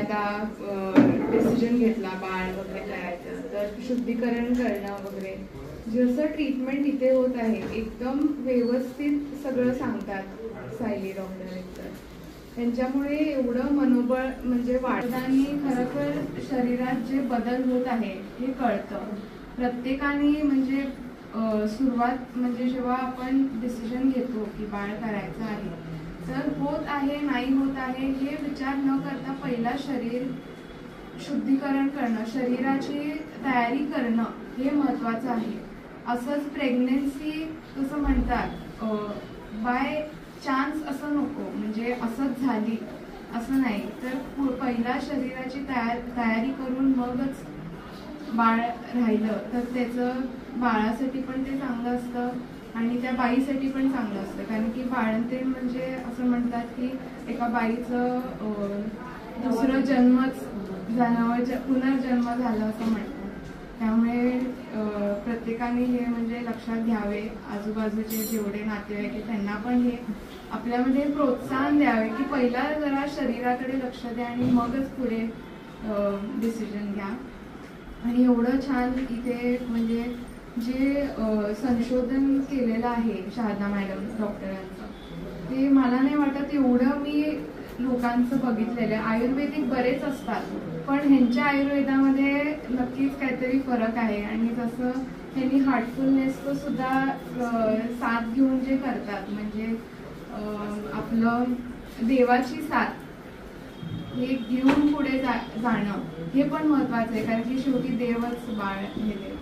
आता डिसिजन घेतला बाळ वगैरे करायचं तर शुद्धीकरण करणं वगैरे जसं ट्रीटमेंट इथे होत आहे एकदम व्यवस्थित सगळं सांगतात सायली डॉक्टर एकतर त्यांच्यामुळे एवढं मनोबळ म्हणजे वाढताना खरोखर शरीरात जे बदल होत आहे हे कळतं प्रत्येकाने म्हणजे सुरुवात म्हणजे जेव्हा आपण डिसिजन घेतो की बाळ करायचं आहे तर होत आहे नाही होत आहे हे विचार न करता पहिला शरीर शुद्धीकरण करणं शरीराची तयारी करणं हे महत्त्वाचं आहे. असंच प्रेग्नन्सी कसं म्हणतात बाय चान्स असं नको म्हणजे असंच झाली असं नाही तर पहिला शरीराची तयारी करून मगच बाळ राहिलं तर त्याचं बाळासाठी पण ते चांगलं असतं आणि त्या बाईसाठी पण चांगलं असतं कारण की बाळंतीण म्हणजे असं म्हणतात की एका बाईचं दुसरं जन्मच पुनर्जन्म झाला असं म्हणतात. त्यामुळे प्रत्येकाने हे म्हणजे लक्षात घ्यावे आजूबाजूचे जेवढे नातेवाईक आहेत त्यांना पण हे आपल्यामध्ये प्रोत्साहन द्यावे की पहिला जरा शरीराकडे लक्ष द्या आणि मगच पुढे डिसिजन घ्या. आणि एवढं छान इथे म्हणजे जे संशोधन केलेलं आहे शहादा मॅडम डॉक्टरांचं ते मला नाही वाटत एवढं मी लोकांचं बघितलेलं आहे. आयुर्वेदिक बरेच असतात पण ह्यांच्या आयुर्वेदामध्ये नक्कीच काहीतरी फरक आहे आणि जसं ह्यांनी हार्टफुलनेसचं सुद्धा साथ घेऊन जे करतात म्हणजे आपलं देवाची साथ हे घेऊन पुढे जाणं हे पण महत्वाचं आहे कारण की शेवटी देवच बाळ हे देव